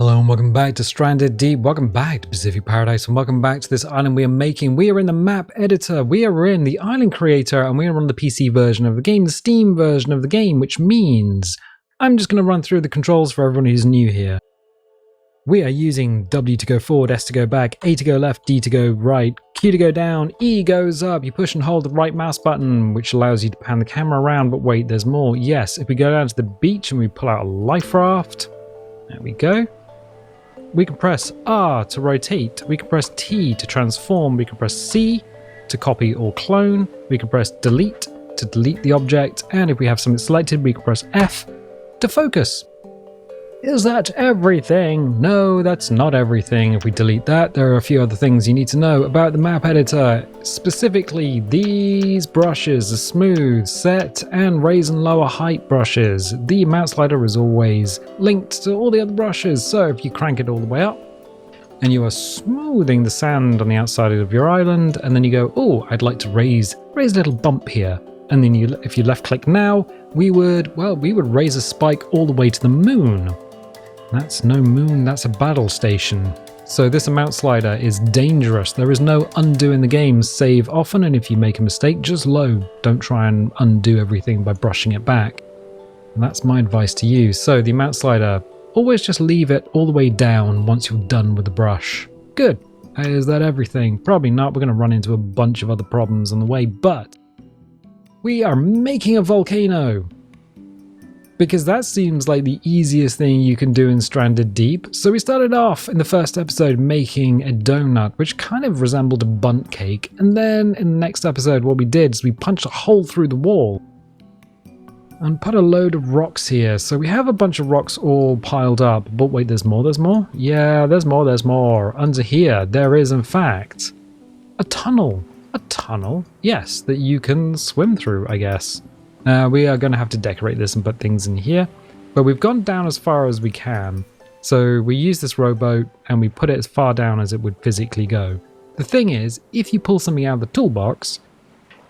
Hello and welcome back to Stranded Deep, welcome back to Pacific Paradise, and welcome back to this island we are making. We are in the map editor, we are in the island creator, and we are on the PC version of the game, the Steam version of the game, which means I'm just going to run through the controls for everyone who's new here. We are using W to go forward, S to go back, A to go left, D to go right, Q to go down, E goes up. You push and hold the right mouse button, which allows you to pan the camera around, but wait, there's more. Yes, if we go down to the beach and we pull out a life raft, there we go. We can press R to rotate, we can press T to transform, we can press C to copy or clone, we can press delete to delete the object, and if we have something selected, we can press F to focus. Is that everything? No, that's not everything. If we delete that, there are a few other things you need to know about the map editor. Specifically, these brushes are smooth, set, and raise and lower height brushes. The mount slider is always linked to all the other brushes, so if you crank it all the way up, and you are smoothing the sand on the outside of your island, and then you go, oh, I'd like to raise a little bump here. And then if you left click now, we would raise a spike all the way to the moon. That's no moon, that's a battle station. So this mount slider is dangerous. There is no undo in the game. Save often, and if you make a mistake, just load. Don't try and undo everything by brushing it back. And that's my advice to you. So the mount slider, always just leave it all the way down once you're done with the brush. Good. Is that everything? Probably not. We're going to run into a bunch of other problems on the way, but we are making a volcano. Because that seems like the easiest thing you can do in Stranded Deep. So we started off in the first episode making a donut, which kind of resembled a bundt cake. And then in the next episode, what we did is we punched a hole through the wall and put a load of rocks here. So we have a bunch of rocks all piled up. But wait, there's more? Yeah, there's more. Under here, there is in fact a tunnel. A tunnel? Yes, that you can swim through, I guess. We are going to have to decorate this and put things in here, but we've gone down as far as we can. So we use this rowboat and we put it as far down as it would physically go. The thing is, if you pull something out of the toolbox,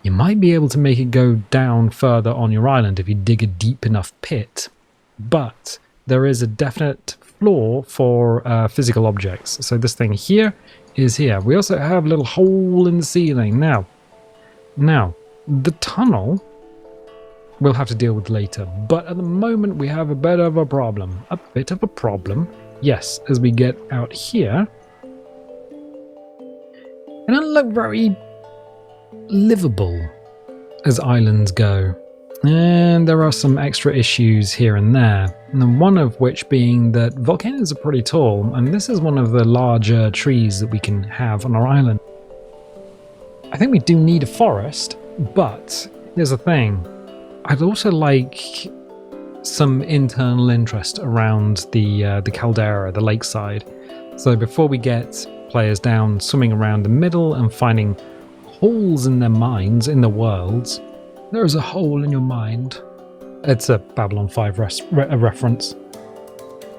you might be able to make it go down further on your island if you dig a deep enough pit. But there is a definite flaw for physical objects. So this thing here is here. We also have a little hole in the ceiling. Now, the tunnel we'll have to deal with later, but at the moment we have a bit of a problem. Yes, as we get out here, it doesn't look very livable as islands go, and there are some extra issues here and there, and one of which being that volcanoes are pretty tall, and this is one of the larger trees that we can have on our island. I think we do need a forest, but here's the thing. I'd also like some internal interest around the Caldera, the lakeside. So before we get players down swimming around the middle and finding holes in their minds, in their worlds, there is a hole in your mind. It's a Babylon 5 reference.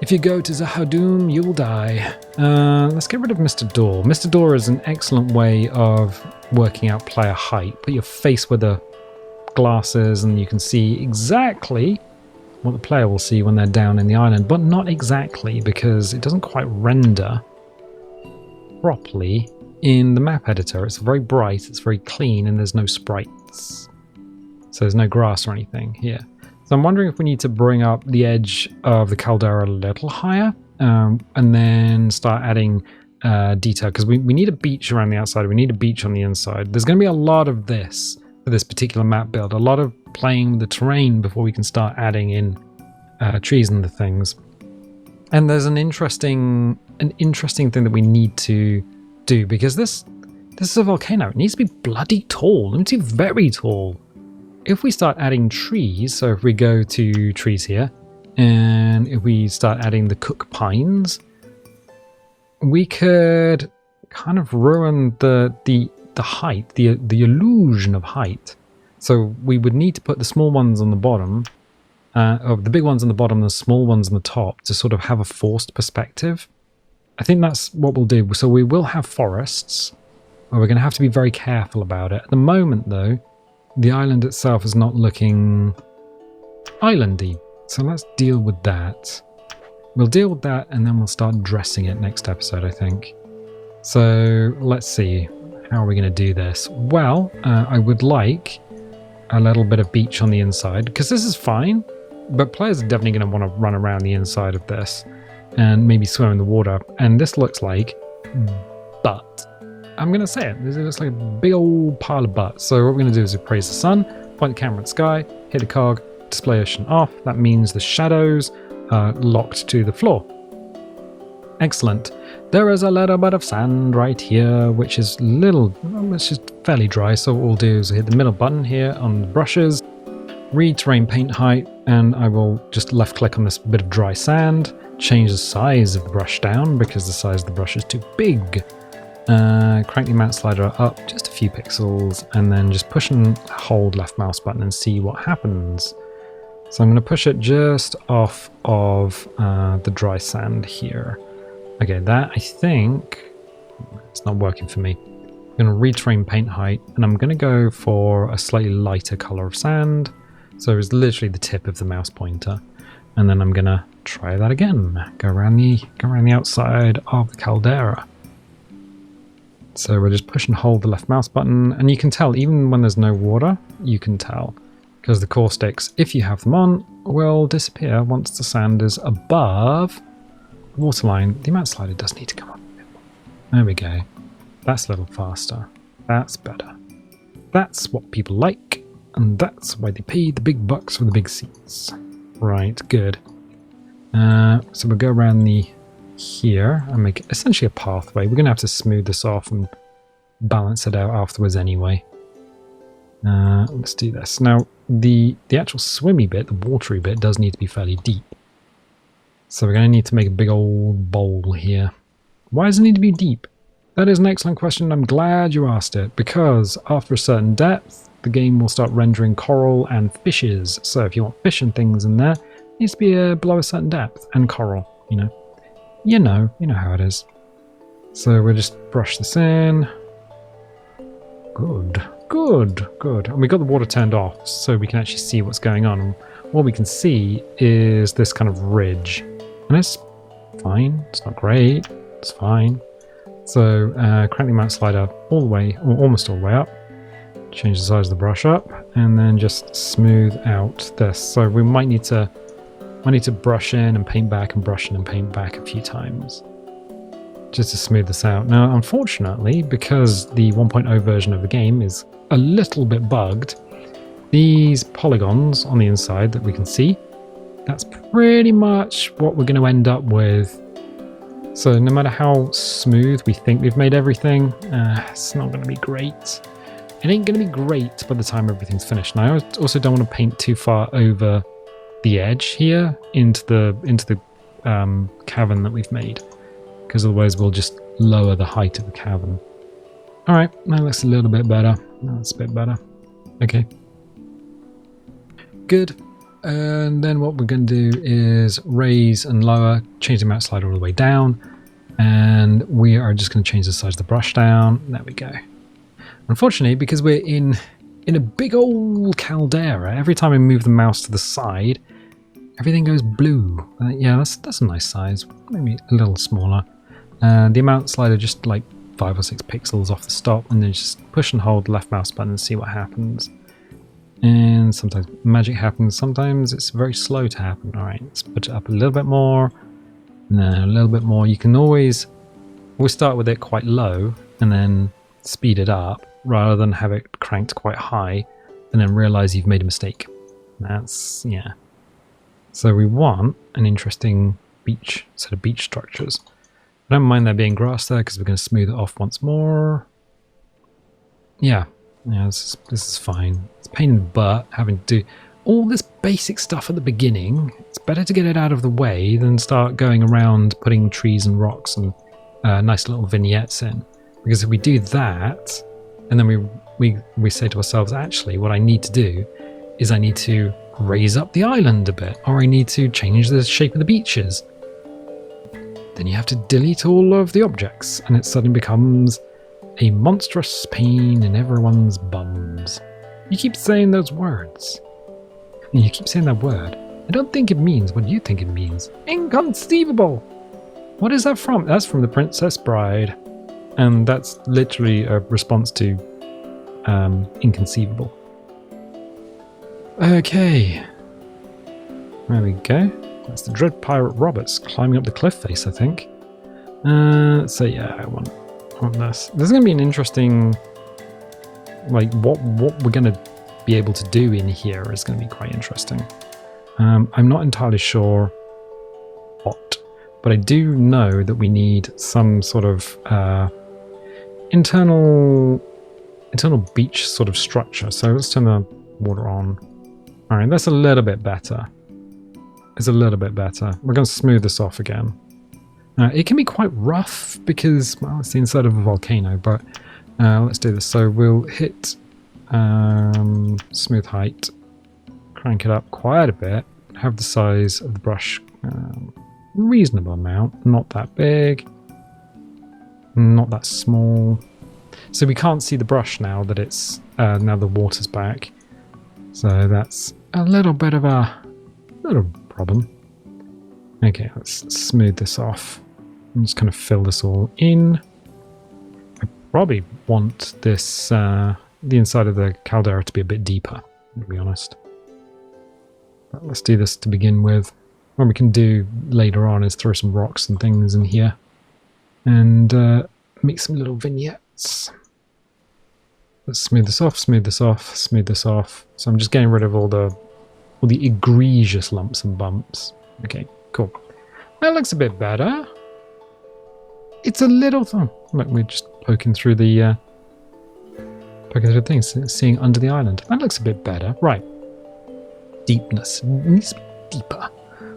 If you go to Zahadum, you'll die. Let's get rid of Mr. Door. Mr. Door is an excellent way of working out player height. Put your face where the glasses and you can see exactly what the player will see when they're down in the island, but not exactly because it doesn't quite render properly in the map editor. It's very bright, it's very clean, and there's no sprites. So there's no grass or anything here. So I'm wondering if we need to bring up the edge of the caldera a little higher and then start adding detail, because we need a beach around the outside, we need a beach on the inside. There's going to be a lot of this for this particular map build, a lot of playing with the terrain before we can start adding in trees and the things. And there's an interesting thing that we need to do, because this is a volcano. It needs to be bloody tall. It needs to be very tall. If we start adding trees, so if we go to trees here, and if we start adding the cook pines, we could kind of ruin the height, the illusion of height. So we would need to put the small ones on the bottom, the big ones on the bottom, and the small ones on the top, to sort of have a forced perspective. I think that's what we'll do. So we will have forests, but we're going to have to be very careful about it. At the moment, though, the island itself is not looking islandy. So let's deal with that. we'll deal with that and then we'll start dressing it next episode, I think. So let's see. How are we going to do this? Well, I would like a little bit of beach on the inside, because this is fine, but players are definitely going to want to run around the inside of this and maybe swim in the water. And this looks like butt. I'm going to say it. This looks like a big old pile of butt. So what we're going to do is appraise the sun, point the camera at the sky, hit the cog, display ocean off. That means the shadows are locked to the floor. Excellent. There is a little bit of sand right here, which is it's just fairly dry. So what we'll do is hit the middle button here on the brushes, read terrain paint height, and I will just left click on this bit of dry sand, change the size of the brush down because the size of the brush is too big. Crank the amount slider up just a few pixels, and then just push and hold left mouse button and see what happens. So I'm going to push it just off of the dry sand here. Okay, that I think it's not working for me. I'm going to retrain paint height, and I'm going to go for a slightly lighter color of sand. So it's literally the tip of the mouse pointer, and then I'm going to try that again. Go around the outside of the caldera. So we'll just push and hold the left mouse button, and you can tell even when there's no water, you can tell because the caustics, if you have them on, will disappear once the sand is above waterline. The amount slider does need to come up a bit more. There we go. That's a little faster. That's better. That's what people like, and that's why they pay the big bucks for the big seats. Right, good. So we'll go around here and make essentially a pathway. We're going to have to smooth this off and balance it out afterwards anyway. Let's do this. Now, the actual swimmy bit, the watery bit, does need to be fairly deep. So we're going to need to make a big old bowl here. Why does it need to be deep? That is an excellent question. I'm glad you asked it, because after a certain depth, the game will start rendering coral and fishes. So if you want fish and things in there, it needs to be below a certain depth, and coral, you know. You know how it is. So we'll just brush this in. Good. And we got the water turned off so we can actually see what's going on. And what we can see is this kind of ridge. And it's fine. It's not great. It's fine. So crank the amount slider all the way, or almost all the way up. Change the size of the brush up, and then just smooth out this. So we might need to brush in and paint back and brush in and paint back a few times just to smooth this out. Now, unfortunately, because the 1.0 version of the game is a little bit bugged, these polygons on the inside that we can see, that's pretty much what we're going to end up with. So no matter how smooth we think we've made everything, it's not going to be great. It ain't going to be great by the time everything's finished. Now, I also don't want to paint too far over the edge here into the cavern that we've made, because otherwise we'll just lower the height of the cavern. All right, now that's a little bit better. That's a bit better. Okay. Good. And then what we're going to do is raise and lower, change the amount slider all the way down, and we are just going to change the size of the brush down. There we go. Unfortunately, because we're in a big old caldera, every time I move the mouse to the side, everything goes blue. Yeah, that's a nice size, maybe a little smaller. The amount slider just like 5 or 6 pixels off the stop, and then just push and hold the left mouse button and see what happens. And sometimes magic happens, sometimes it's very slow to happen. All right, let's put it up a little bit more, and then a little bit more. You can always start with it quite low and then speed it up, rather than have it cranked quite high and then realize you've made a mistake. That's, yeah. So we want an interesting set of beach structures. I don't mind there being grass there because we're going to smooth it off once more. Yeah, this is fine. It's a pain in the butt having to do all this basic stuff at the beginning. It's better to get it out of the way than start going around putting trees and rocks and nice little vignettes in. Because if we do that, and then we say to ourselves, actually, what I need to do is I need to raise up the island a bit, or I need to change the shape of the beaches. Then you have to delete all of the objects, and it suddenly becomes a monstrous pain in everyone's bums. You keep saying those words. You keep saying that word. I don't think it means what you think it means. Inconceivable! What is that from? That's from The Princess Bride. And that's literally a response to inconceivable. Okay. There we go. That's the Dread Pirate Roberts climbing up the cliff face, I think. So yeah, I want this. This is going to be an interesting... Like, what we're going to be able to do in here is going to be quite interesting. I'm not entirely sure what, but I do know that we need some sort of internal beach sort of structure. So let's turn the water on. All right, that's a little bit better. It's a little bit better. We're going to smooth this off again. It can be quite rough because, well, it's the inside of a volcano, but let's do this. So we'll hit smooth height, crank it up quite a bit, have the size of the brush reasonable amount, not that big, not that small. So we can't see the brush now that it's now the water's back. So that's a little bit of a little problem. Okay, let's smooth this off. I'm just kind of fill this all in. I probably want this the inside of the caldera to be a bit deeper, to be honest. But let's do this to begin with. What we can do later on is throw some rocks and things in here and make some little vignettes. Let's smooth this off, smooth this off, smooth this off. So I'm just getting rid of all the egregious lumps and bumps. Okay, cool. That looks a bit better. It's a little... Oh, look, we're just poking through the things, seeing under the island. That looks a bit better. Right. Deepness. It needs to be deeper.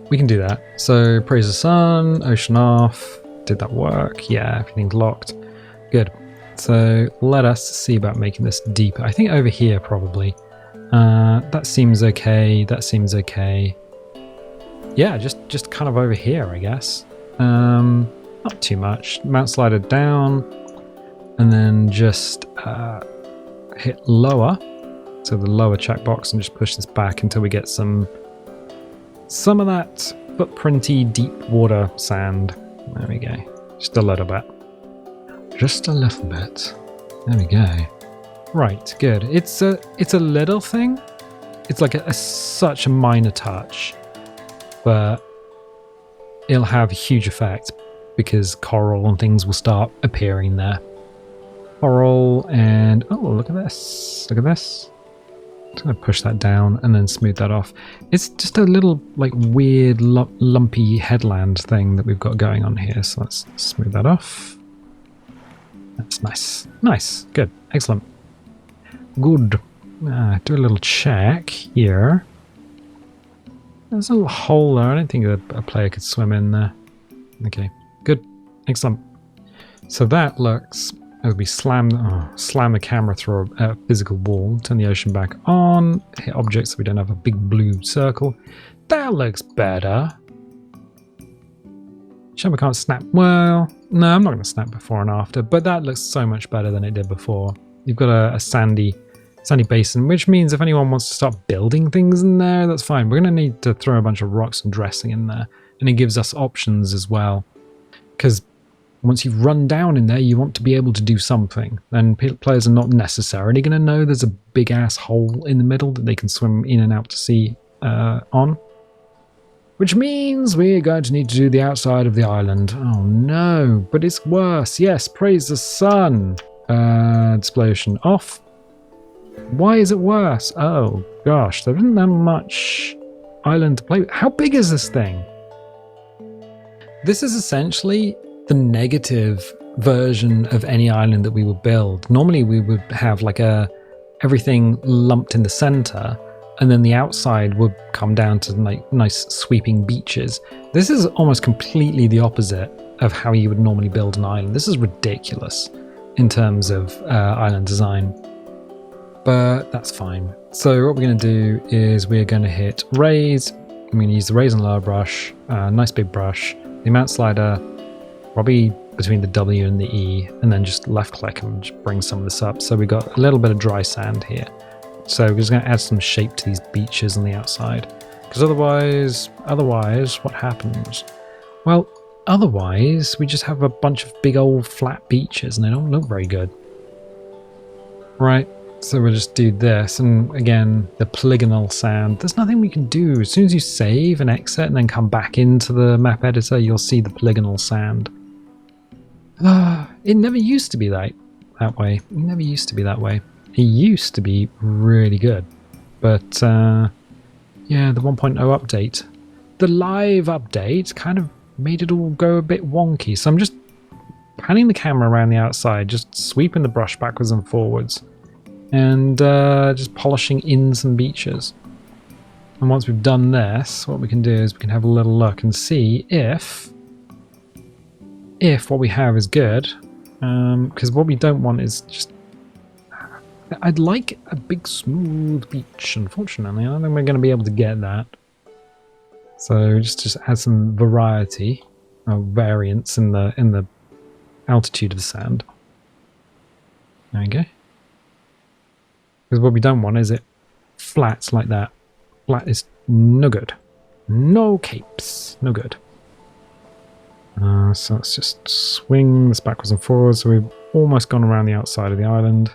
We can do that. So, praise the sun, ocean off. Did that work? Yeah, everything's locked. Good. So, let us see about making this deeper. I think over here, probably. That seems okay. That seems okay. Yeah, just kind of over here, I guess. Not too much. Mount slider down, and then just hit lower. So the lower checkbox, and just push this back until we get some of that footprinty deep water sand. There we go. Just a little bit. Just a little bit. There we go. Right, good. It's a little thing. It's like such a minor touch, but it'll have a huge effect because coral and things will start appearing there. Coral and oh, look at this! Look at this. I'm gonna push that down and then smooth that off. It's just a little like weird lumpy headland thing that we've got going on here. So let's smooth that off. That's nice. Nice. Good. Excellent. Good. Do a little check here. There's a little hole there. I don't think a player could swim in there. Okay. Good. Excellent. So that looks... As we slam the camera through a physical wall, turn the ocean back on, hit objects so we don't have a big blue circle. That looks better. Shame I can't snap. Well, no, I'm not going to snap before and after, but that looks so much better than it did before. You've got a sandy basin, which means if anyone wants to start building things in there, that's fine. We're going to need to throw a bunch of rocks and dressing in there, and it gives us options as well. Because once you've run down in there, you want to be able to do something. And players are not necessarily going to know there's a big-ass hole in the middle that they can swim in and out to sea on. Which means we're going to need to do the outside of the island. Oh no, but it's worse. Yes, praise the sun. Display ocean off. Why is it worse? Oh gosh, there isn't that much island to play with. How big is this thing? This is essentially the negative version of any island that we would build. Normally we would have like everything lumped in the center, and then the outside would come down to like nice sweeping beaches. This is almost completely the opposite of how you would normally build an island. This is ridiculous in terms of island design, but that's fine. So what we're going to do is we're going to hit raise. I'm going to use the raise and lower brush, nice big brush, the amount slider, probably between the W and the E, and then just left click and just bring some of this up. So we've got a little bit of dry sand here. So we're just going to add some shape to these beaches on the outside. Because otherwise, what happens? Well, otherwise, we just have a bunch of big old flat beaches and they don't look very good. Right, so we'll just do this. And again, the polygonal sand. There's nothing we can do. As soon as you save and exit and then come back into the map editor, you'll see the polygonal sand. It never used to be that way. It never used to be that way. It used to be really good. But, yeah, the 1.0 update. The live update kind of made it all go a bit wonky. So I'm just panning the camera around the outside, just sweeping the brush backwards and forwards. And just polishing in some beaches. And once we've done this, what we can do is we can have a little look and see if what we have is good, because what we don't want is just... I'd like a big smooth beach. Unfortunately, I don't think we're going to be able to get that. So just add some variety, or variance in the altitude of the sand. There we go. Because what we don't want is it flat like that. Flat is no good. No capes, no good. So let's just swing this backwards and forwards. So we've almost gone around the outside of the island.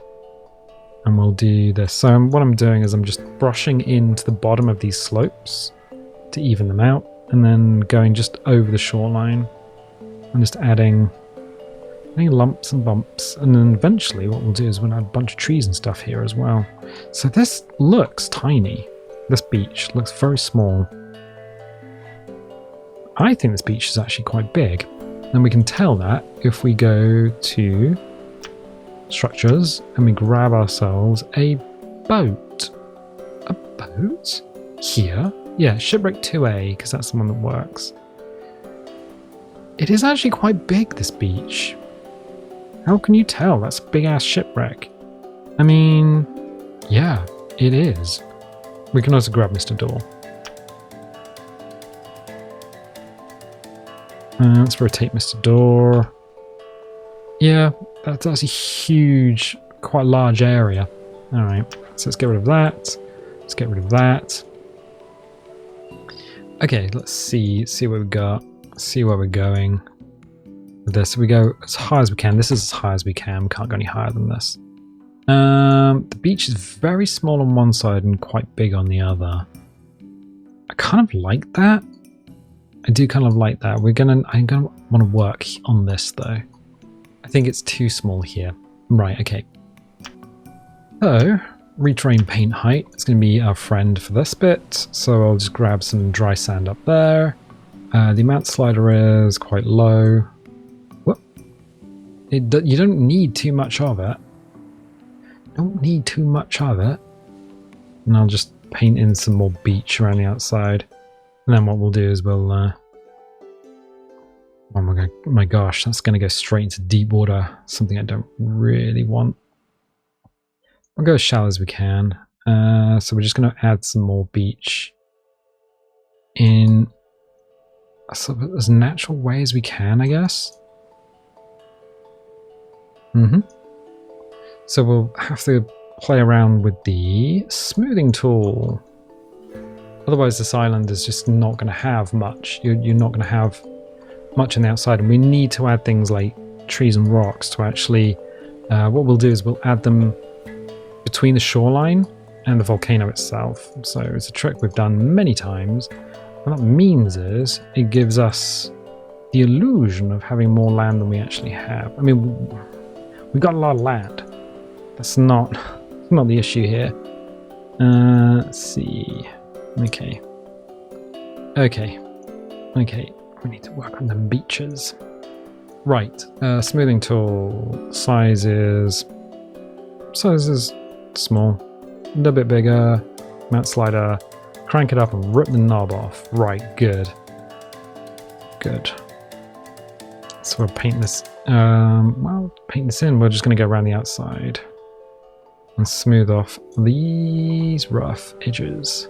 And we'll do this. So what I'm doing is I'm just brushing into the bottom of these slopes to even them out. And then going just over the shoreline. And just adding lumps and bumps. And then eventually what we'll do is we'll add a bunch of trees and stuff here as well. So this looks tiny. This beach looks very small. I think this beach is actually quite big. And we can tell that if we go to structures and we grab ourselves a boat. A boat? Here? Yeah, shipwreck 2A, because that's the one that works. It is actually quite big, this beach. How can you tell? That's a big ass shipwreck. I mean, yeah, it is. We can also grab Mr. Door. Let's rotate Mr. Door. Yeah, that's a huge, quite large area. Alright, so let's get rid of that. Let's get rid of that. Okay, let's see what we got. See where we're going with this. We go as high as we can. This is as high as we can. We can't go any higher than this. The beach is very small on one side and quite big on the other. I kind of like that. I do kind of like that. I'm gonna want to work on this though. I think it's too small here. Right, okay. So, retrain paint height. It's going to be our friend for this bit. So I'll just grab some dry sand up there. The amount slider is quite low. Whoop. You don't need too much of it. Don't need too much of it. And I'll just paint in some more beach around the outside. And then what we'll do is we'll... oh my gosh, that's going to go straight into deep water. Something I don't really want. We'll go as shallow as we can. So we're just going to add some more beach in sort of as natural way as we can, I guess. So we'll have to play around with the smoothing tool. Otherwise this island is just not going to have much. You're not going to have much on the outside, and we need to add things like trees and rocks to actually... what we'll do is we'll add them between the shoreline and the volcano itself. So it's a trick we've done many times. What that means is it gives us the illusion of having more land than we actually have. I mean, we've got a lot of land. That's not the issue here. Let's see. Okay. We need to work on them beaches. Right. Smoothing tool. Size is small. A little bit bigger. Mount slider. Crank it up and rip the knob off. Right. Good. So we'll paint this. Paint this in. We're just going to go around the outside and smooth off these rough edges.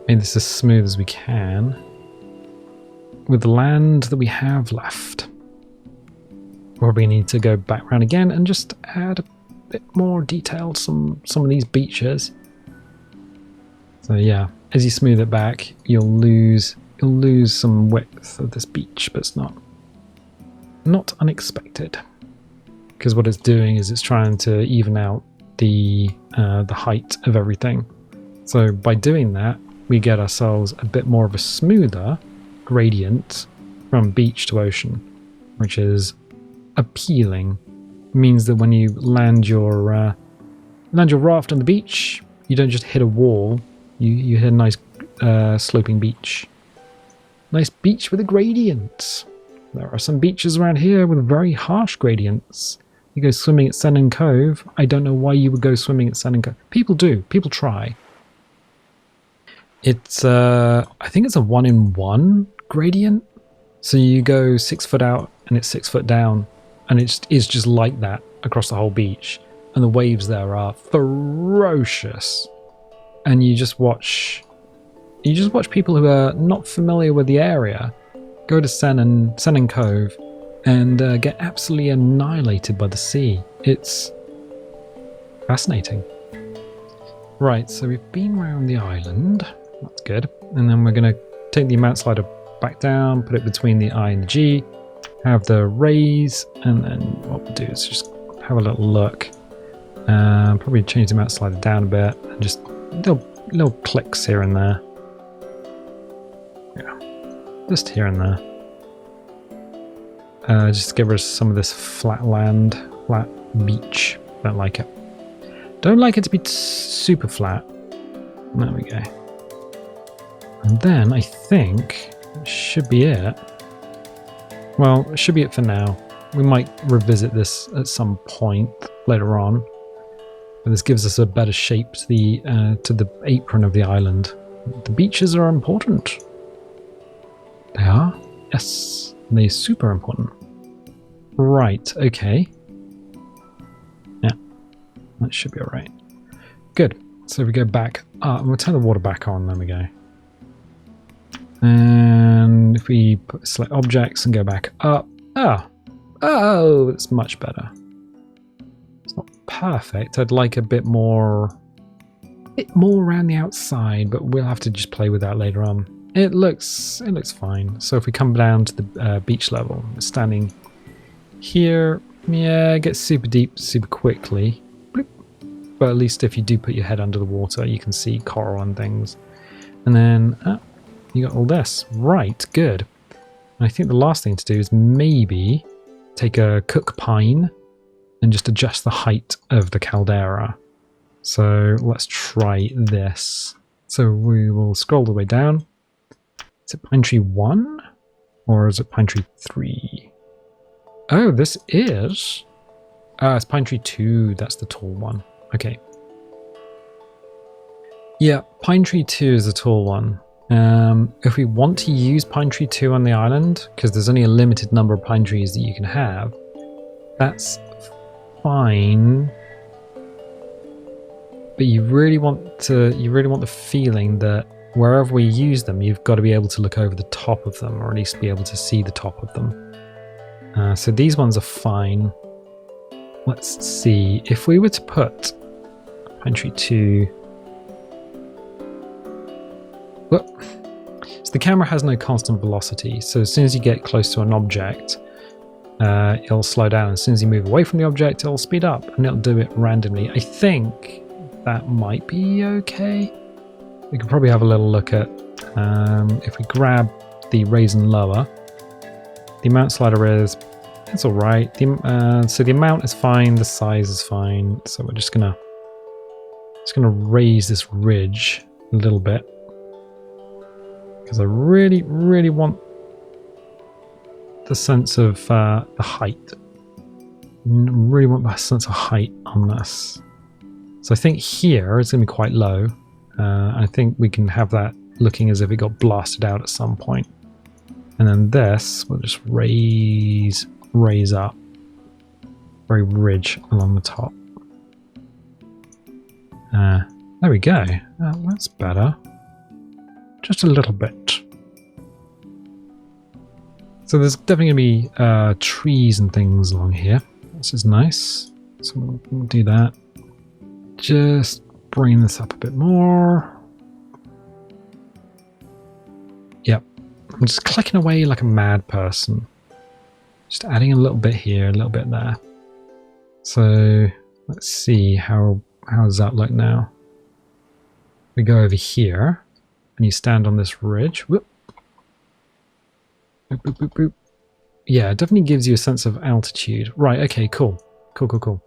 Make this as smooth as we can with the land that we have left. Probably need to go back around again and just add a bit more detail to some of these beaches. So yeah, as you smooth it back, you'll lose some width of this beach, but it's not unexpected. Because what it's doing is it's trying to even out the height of everything. So by doing that, we get ourselves a bit more of a smoother gradient from beach to ocean, which is appealing. It means that when you land your raft on the beach, you don't just hit a wall. You hit a nice sloping beach. Nice beach with a gradient. There are some beaches around here with very harsh gradients. You go swimming at Sennen Cove. I don't know why you would go swimming at Sennen Cove. People do. People try. It's I think it's a 1-in-1 gradient. So you go 6 foot out and it's 6 foot down, and it's just like that across the whole beach. And the waves there are ferocious. And you just watch people who are not familiar with the area go to Sennen Cove and get absolutely annihilated by the sea. It's fascinating. Right, so we've been around the island. That's good. And then we're going to take the mount slider back down, put it between the I and the G, have the raise, and then what we'll do is just have a little look. Probably change the mount slider down a bit, and just little clicks here and there. Yeah, just here and there. Just to get rid of some of this flat land, flat beach. Don't like it. Don't like it to be super flat. There we go. And then I think that should be it. Well, it should be it for now. We might revisit this at some point later on. But this gives us a better shape to the apron of the island. The beaches are important. They are? Yes. They're super important. Right, okay. Yeah. That should be alright. Good. So we go back up. We'll turn the water back on. There we go. And if we select objects and go back up. Oh, it's much better. It's not perfect. I'd like a bit more around the outside, but we'll have to just play with that later on. It looks fine. So if we come down to the beach level, standing here, yeah, it gets super deep super quickly. Bloop. But at least if you do put your head under the water, you can see coral and things. And then you got all this. Right, good. And I think the last thing to do is maybe take a cook pine and just adjust the height of the caldera. So let's try this. So we will scroll the way down. Is it pine tree 1 or is it pine tree 3? Oh, this is... it's pine tree 2. That's the tall one. Okay. Yeah, pine tree 2 is the tall one. If we want to use pine tree 2 on the island, because there's only a limited number of pine trees that you can have, that's fine. But you really want the feeling that wherever we use them, you've got to be able to look over the top of them, or at least be able to see the top of them. So these ones are fine. Let's see. If we were to put pine tree 2... Whoop. So the camera has no constant velocity, so as soon as you get close to an object, it'll slow down. As soon as you move away from the object, it'll speed up, and it'll do it randomly. I think that might be okay. We could probably have a little look at, if we grab the raise and lower, the amount slider is, it's all right. So the amount is fine, the size is fine. So we're just gonna raise this ridge a little bit, because I really, really want the sense of the height. Really want that sense of height on this. So I think here it's going to be quite low. I think we can have that looking as if it got blasted out at some point. And then this, we'll just raise up. Very ridge along the top. There we go. That's better. Just a little bit. So there's definitely going to be trees and things along here. This is nice. So we'll do that. Just bring this up a bit more. Yep. I'm just clicking away like a mad person. Just adding a little bit here, a little bit there. So let's see how does that look now. We go over here and you stand on this ridge. Whoop. Boop, boop, boop, boop. Yeah, it definitely gives you a sense of altitude. Right, okay, cool. Cool.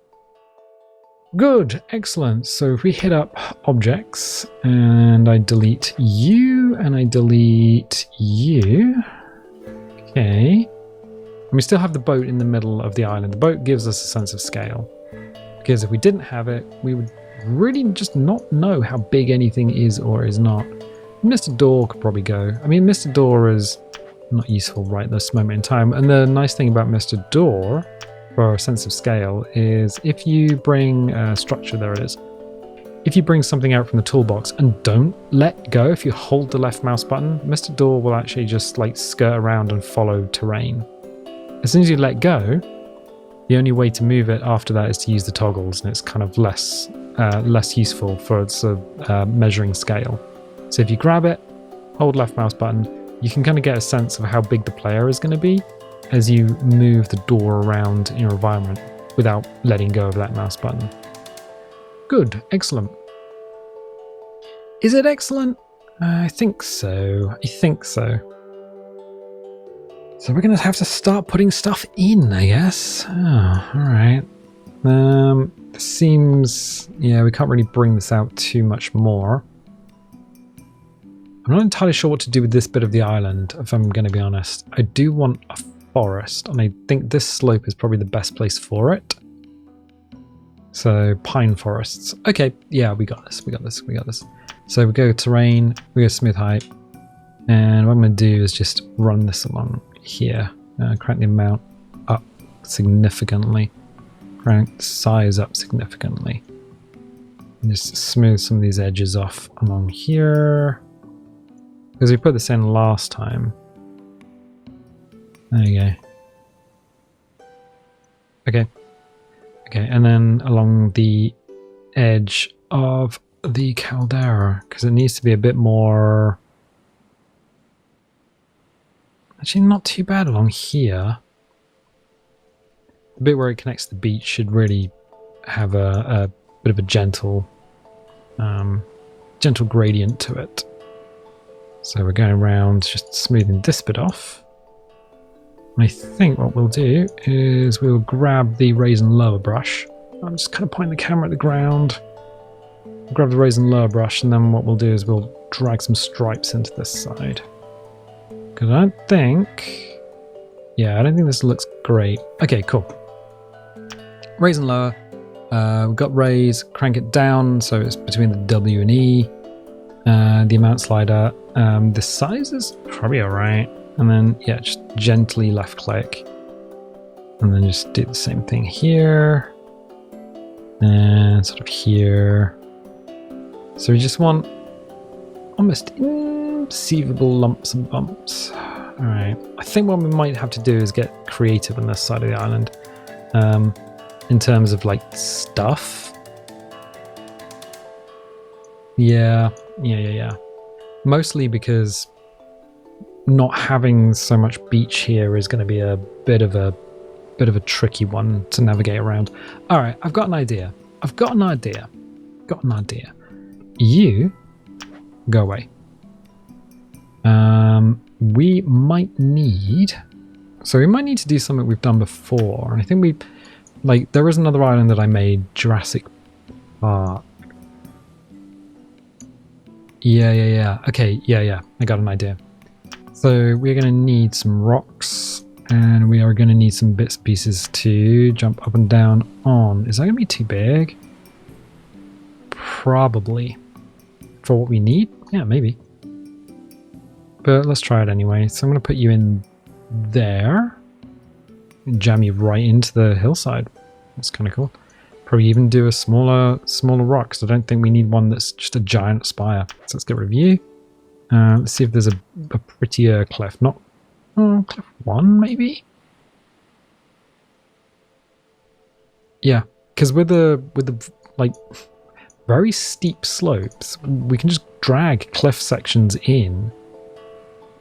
Good, excellent. So if we hit up objects and I delete you and I delete you. Okay. And we still have the boat in the middle of the island. The boat gives us a sense of scale. Because if we didn't have it, we would really just not know how big anything is or is not. Mr. Door could probably go. I mean, Mr. Door is not useful right this moment in time. And the nice thing about Mr. Door, for a sense of scale, is if you bring a structure, there it is. If you bring something out from the toolbox and don't let go, if you hold the left mouse button, Mr. Door will actually just like skirt around and follow terrain. As soon as you let go, the only way to move it after that is to use the toggles, and it's kind of less useful for its measuring scale. So if you grab it, hold left mouse button, you can kind of get a sense of how big the player is going to be as you move the door around in your environment without letting go of that mouse button. Good, excellent. Is it excellent? I think so. So we're going to have to start putting stuff in, I guess. Oh, alright. Seems... yeah, we can't really bring this out too much more. I'm not entirely sure what to do with this bit of the island, if I'm going to be honest. I do want a forest, and I think this slope is probably the best place for it. So, pine forests. Okay, yeah, we got this. So we go terrain, we go smooth height, and what I'm going to do is just run this along here. Crank the amount up significantly. Crank the size up significantly. And just smooth some of these edges off along here. Because we put this in last time. There you go. Okay, and then along the edge of the Caldera, because it needs to be a bit more... actually, not too bad along here. The bit where it connects to the beach should really have a bit of a gentle gradient to it. So we're going around just smoothing this bit off. And I think what we'll do is we'll grab the raise and lower brush. I'm just kind of pointing the camera at the ground. Grab the raise and lower brush, and then what we'll do is we'll drag some stripes into this side. Because I don't think... yeah, I don't think this looks great. Okay, cool. Raise and lower. We've got raise, crank it down so it's between the W and E. The amount slider. The size is probably alright. And then, yeah, just gently left click. And then just do the same thing here. And sort of here. So we just want almost inconceivable lumps and bumps. Alright. I think what we might have to do is get creative on this side of the island. In terms of, like, stuff. Yeah. Mostly because not having so much beach here is going to be a bit of a tricky one to navigate around. All right, I've got an idea. You go away. We might need to do something we've done before, and I think there is another island that I made, Jurassic Park. Yeah. Okay, yeah. I got an idea. So we're going to need some rocks, and we are going to need some bits and pieces to jump up and down on. Is that going to be too big? Probably. For what we need? Yeah, maybe. But let's try it anyway. So I'm going to put you in there. Jam you right into the hillside. That's kind of cool. Probably even do a smaller rock, because I don't think we need one that's just a giant spire. So let's get rid of you. Let's see if there's a prettier cliff. Not cliff 1 maybe. Yeah, because with the like very steep slopes, we can just drag cliff sections in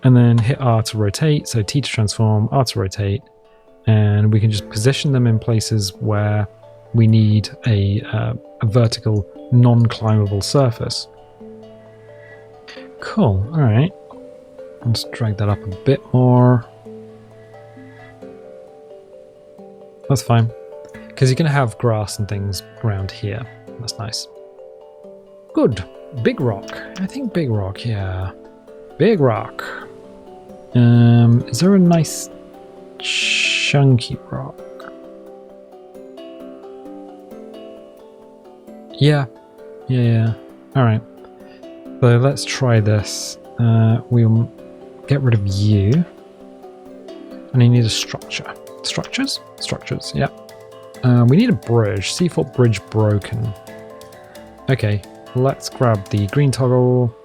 And then hit R to rotate, so T to transform, R to rotate, and we can just position them in places where we need a vertical, non-climbable surface. Cool, alright. Let's drag that up a bit more. That's fine, because you're going to have grass and things around here. That's nice. Good. Big rock. I think big rock, yeah. Big rock. Is there a nice chunky rock? Yeah. Alright. So let's try this. We'll get rid of you. And you need a structure. Structures? Structures, yeah. We need a bridge. Seafort bridge broken. Okay, let's grab the green toggle.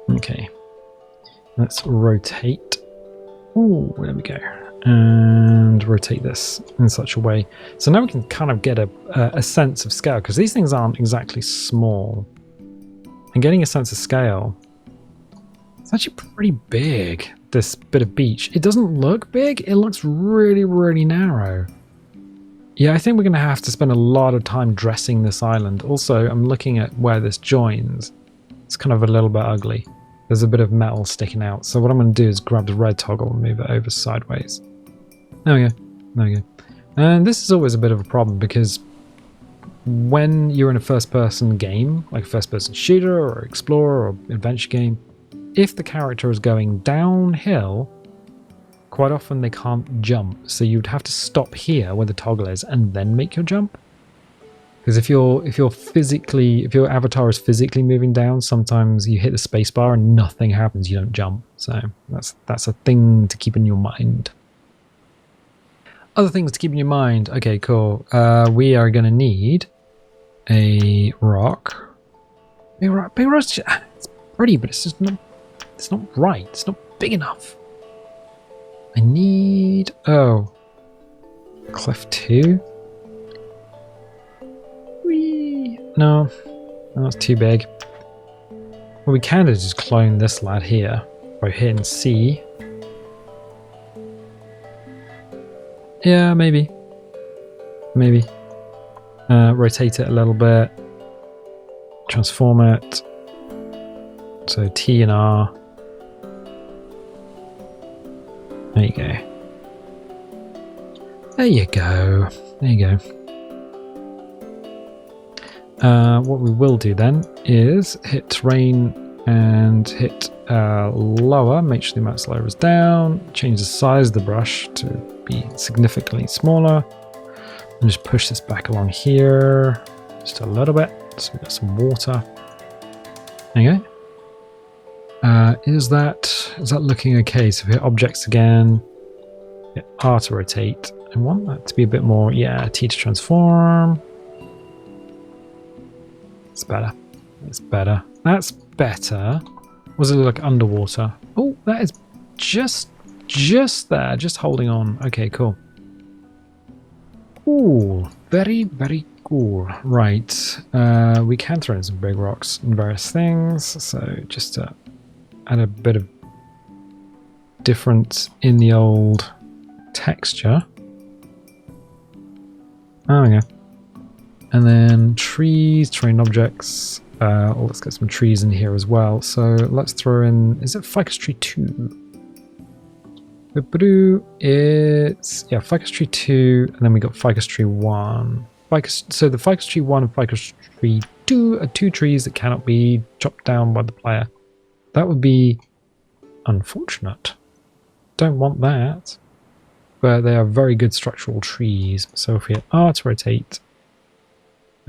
Okay. Let's rotate. Ooh, there we go. And rotate this in such a way. So now we can kind of get a sense of scale, because these things aren't exactly small. And getting a sense of scale, it's actually pretty big, this bit of beach. It doesn't look big, it looks really, really narrow. Yeah, I think we're going to have to spend a lot of time dressing this island. Also, I'm looking at where this joins. It's kind of a little bit ugly. There's a bit of metal sticking out. So what I'm going to do is grab the red toggle and move it over sideways. There we go. There we go. And this is always a bit of a problem, because when you're in a first-person game, like a first-person shooter or explorer or adventure game, if the character is going downhill, quite often they can't jump. So you'd have to stop here where the toggle is and then make your jump. Because if your avatar is physically moving down, sometimes you hit the spacebar and nothing happens. You don't jump. So that's a thing to keep in your mind. Other things to keep in your mind. Okay, cool. We are going to need a rock. Big rock. Big rock's it's pretty, but it's just not. It's not right. It's not big enough. I need. Oh, cliff 2. No, that's too big. What we can do is just clone this lad here by hitting C. Yeah, maybe. Maybe. Rotate it a little bit. Transform it. So T and R. There you go. There you go. There you go. What we will do then is hit terrain and hit lower, make sure the amount slower is down, change the size of the brush to be significantly smaller, and just push this back along here just a little bit so we've got some water. There you go. Is that looking okay? So if we hit objects again, hit R to rotate. I want that to be a bit more, yeah, T to transform. It's better. It's better. That's better. Was it like underwater? Oh, that is just there, just holding on. Okay, cool. Ooh, very, very cool. Right. We can throw in some big rocks and various things. So just to add a bit of difference in the old texture. There we go. And then trees, terrain objects. Let's get some trees in here as well. So let's throw in, is it ficus tree 2? It's, yeah, ficus tree 2, and then we got ficus tree 1. So the ficus tree 1 and ficus tree 2 are two trees that cannot be chopped down by the player. That would be unfortunate. Don't want that. But they are very good structural trees. So if we hit R to rotate,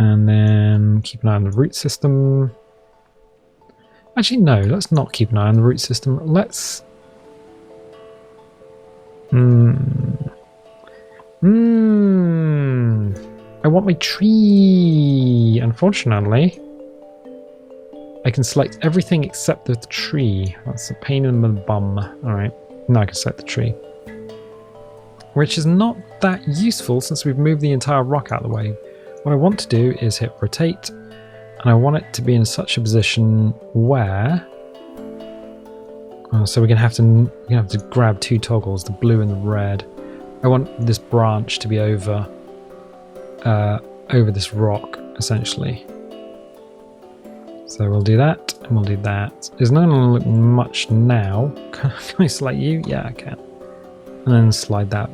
and then keep an eye on the root system. Actually, no, let's not keep an eye on the root system. Let's... I want my tree. Unfortunately, I can select everything except the tree. That's a pain in the bum. Alright, now I can select the tree. Which is not that useful since we've moved the entire rock out of the way. What I want to do is hit rotate, and I want it to be in such a position where Oh, so we're gonna have to grab 2 toggles, the blue and the red. I want this branch to be over this rock, essentially. So we'll do that, and we'll do that. It's not gonna look much now. Can I slide you? Yeah, I can. And then slide that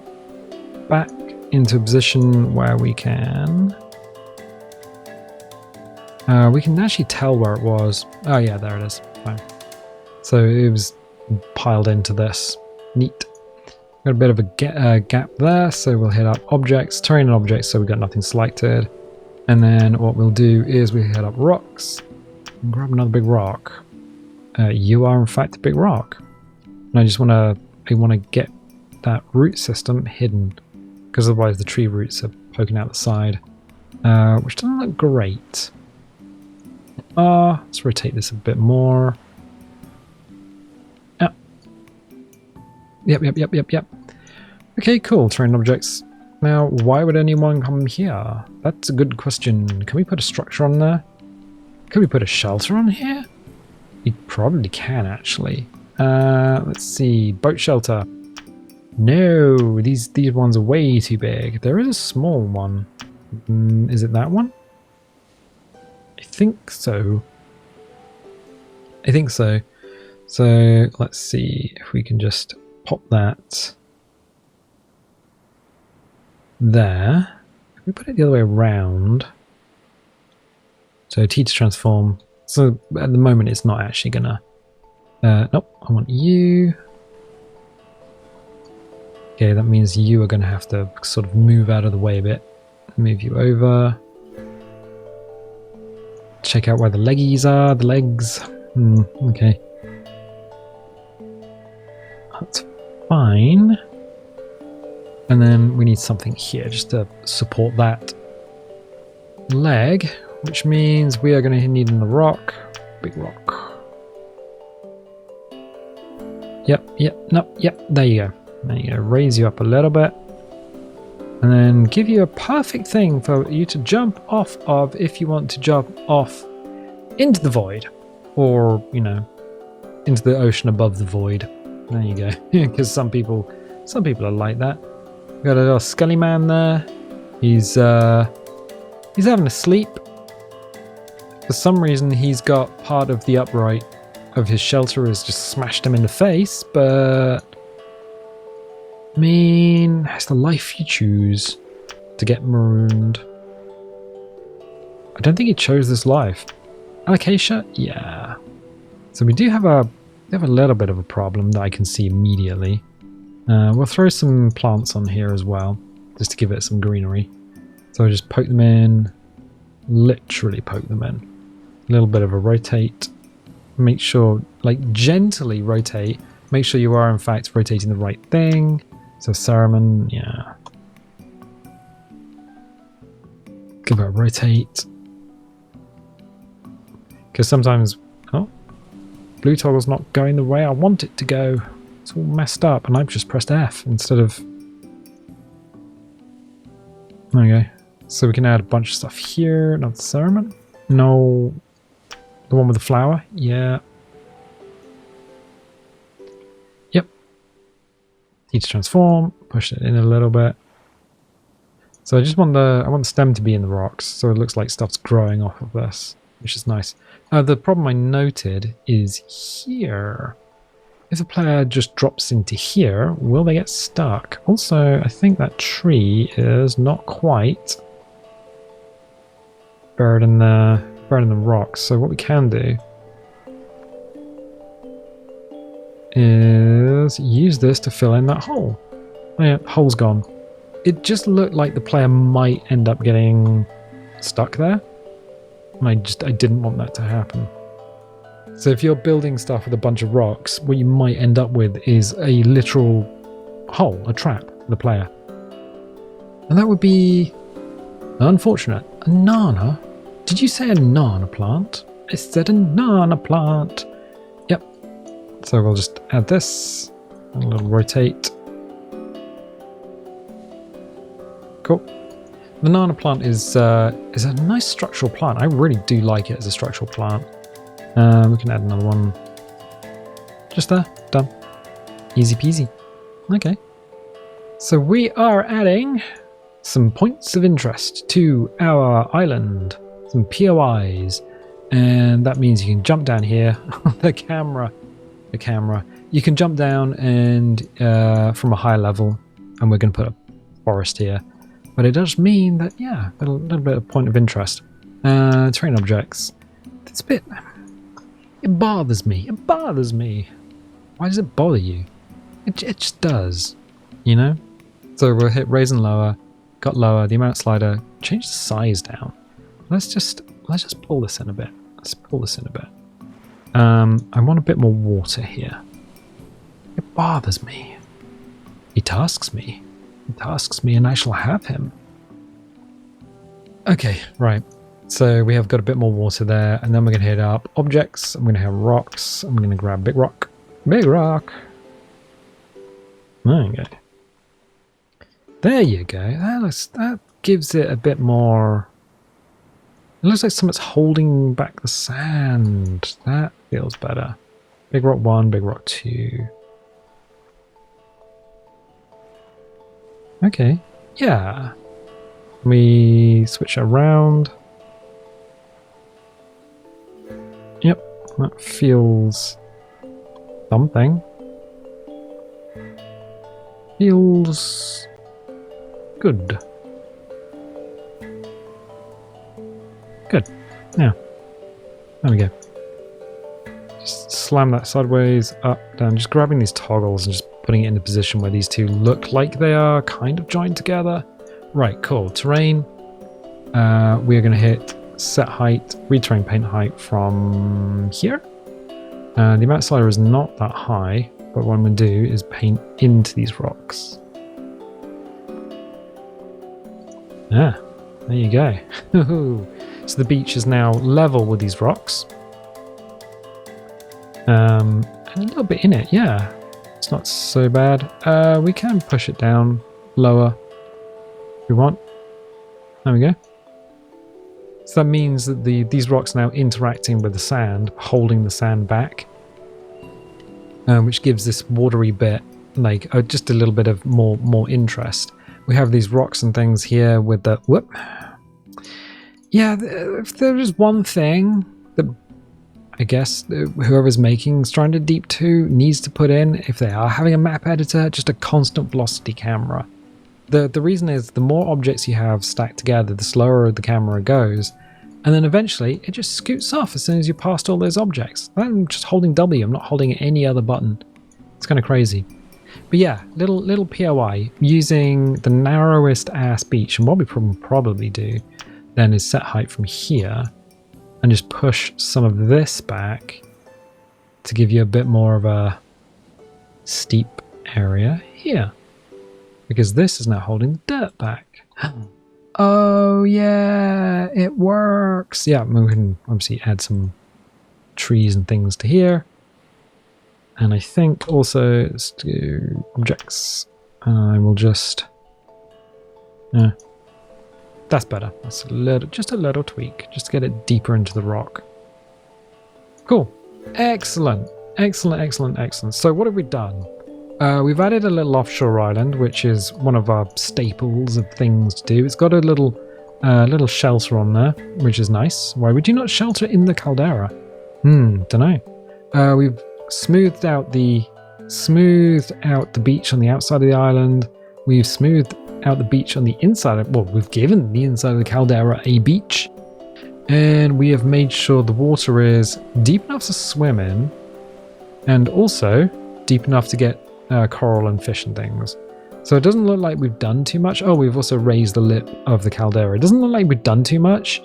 back into a position where we can actually tell where it was. Oh yeah, there it is. Fine. So it was piled into this. Neat. Got a bit of a gap there, so we'll hit up objects, terrain and objects, so we've got nothing selected. And then what we'll do is we hit up rocks and grab another big rock. You are in fact a big rock. And I want to get that root system hidden, because otherwise the tree roots are poking out the side, which doesn't look great. Let's rotate this a bit more. Yep. Okay, cool. Terrain objects. Now, why would anyone come here? That's a good question. Can we put a structure on there? Could we put a shelter on here? We probably can, actually. Let's see. Boat shelter. No, these ones are way too big. There is a small one. Is it that one? I think so. So let's see if we can just pop that there. If we put it the other way around, so T to transform. So at the moment it's not actually gonna nope, I want you. Okay, that means you are gonna have to sort of move out of the way a bit. Move you over. Check out where the leggies are, the legs. Okay. That's fine. And then we need something here just to support that leg, which means we are going to need another rock. Big rock. Yep, there you go. There you go. Raise you up a little bit. And then give you a perfect thing for you to jump off of if you want to jump off into the void. Or, you know, into the ocean above the void. There you go. Because some people are like that. Got a little scully man there. He's having a sleep. For some reason, he's got part of the upright of his shelter has just smashed him in the face, but I mean, that's the life you choose to get marooned. I don't think he chose this life. Acacia? Yeah. So we do have a little bit of a problem that I can see immediately. We'll throw some plants on here as well, just to give it some greenery. So I just poke them in, literally poke them in. A little bit of a rotate. Make sure, like gently rotate. Make sure you are in fact rotating the right thing. So Saruman, yeah. Give it a rotate. Because sometimes, oh, blue toggle's not going the way I want it to go. It's all messed up, and I've just pressed F instead of... There we go. So we can add a bunch of stuff here. Not the Saruman. No. The one with the flower? Yeah. Yep. Need to transform. Push it in a little bit. So I just want I want the stem to be in the rocks, so it looks like stuff's growing off of this, which is nice. The problem I noted is here. If the player just drops into here, will they get stuck? Also, I think that tree is not quite buried in the rocks. So what we can do is use this to fill in that hole. Oh yeah, hole's gone. It just looked like the player might end up getting stuck there. And I didn't want that to happen. So if you're building stuff with a bunch of rocks, what you might end up with is a literal hole, a trap for the player. And that would be unfortunate. A nana? Did you say a nana plant? I said a nana plant. Yep. So we'll just add this. A little rotate. Cool. The nana plant is a nice structural plant. I really do like it as a structural plant. We can add another one Just there. Done. Easy peasy. Okay. So we are adding some points of interest to our island. Some POIs. And that means you can jump down here. The camera. You can jump down and from a high level. And we're going to put a forest here. But it does mean that, yeah, a little bit of point of interest. Terrain objects. It's a bit... It bothers me. It bothers me. Why does it bother you? It just does. You know? So we'll hit raise and lower. Got lower. The amount slider. Change the size down. Let's just pull this in a bit. Let's pull this in a bit. I want a bit more water here. It bothers me. He tasks me. He tasks me and I shall have him. Okay, right. So we have got a bit more water there, and then we're going to hit up objects. I'm going to have rocks. I'm going to grab big rock. Big rock. There you go. There you go. That gives it a bit more... It looks like something's holding back the sand. That feels better. Big rock 1, big rock 2. Okay. Yeah. We switch it around. Yep, that feels something. Feels good. Good. Yeah. There we go. Just slam that sideways, up, down. Just grabbing these toggles and just putting it in the position where these two look like they are kind of joined together. Right, cool. Terrain. We're going to hit set height, read terrain paint height from here. The amount slider is not that high, but what I'm going to do is paint into these rocks. Ah, there you go. So the beach is now level with these rocks. And a little bit in it, yeah. It's not so bad. We can push it down lower if we want. There we go. So that means that these rocks are now interacting with the sand, holding the sand back, which gives this watery bit like just a little bit of more interest. We have these rocks and things here with the whoop. Yeah, if there is one thing that I guess whoever's making Stranded Deep 2 needs to put in, if they are having a map editor, just a constant velocity camera. The reason is the more objects you have stacked together, the slower the camera goes, and then eventually it just scoots off as soon as you passed all those objects. I'm just holding W, I'm not holding any other button. It's kind of crazy. But yeah, little POI, using the narrowest ass beach, and what we probably do then is set height from here, and just push some of this back to give you a bit more of a steep area here. Because this is now holding the dirt back. Oh yeah, it works. Yeah, we can obviously add some trees and things to here. And I think also, let's do objects. I will just... that's better. That's just a little tweak, just to get it deeper into the rock. Cool. Excellent. Excellent. So what have we done? We've added a little offshore island, which is one of our staples of things to do. It's got a little shelter on there, which is nice. Why would you not shelter in the Caldera? Dunno. We've smoothed out the beach on the outside of the island. We've smoothed out the beach on the inside. Well, we've given the inside of the Caldera a beach, and we have made sure the water is deep enough to swim in, and also deep enough to get coral and fish and things. So it doesn't look like we've done too much. Oh, we've also raised the lip of the Caldera. It doesn't look like we've done too much,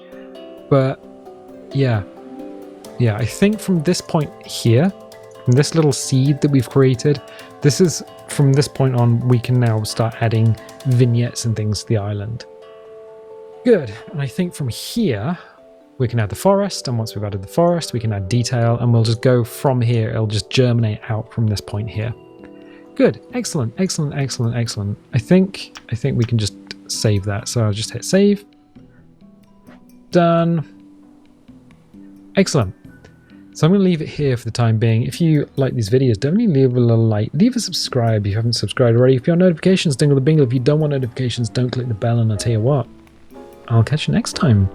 but yeah, I think from this point here, from this little seed that we've created, this is from this point on we can now start adding vignettes and things to the island. Good. And I think from here we can add the forest, and once we've added the forest we can add detail, and we'll just go from here. It'll just germinate out from this point here. Good. Excellent. I think we can just save that. So I'll just hit save. Done. Excellent. So I'm going to leave it here for the time being. If you like these videos, definitely leave a little like, leave a subscribe if you haven't subscribed already. If you want notifications, dingle the bingle. If you don't want notifications, don't click the bell, and I'll tell you what, I'll catch you next time.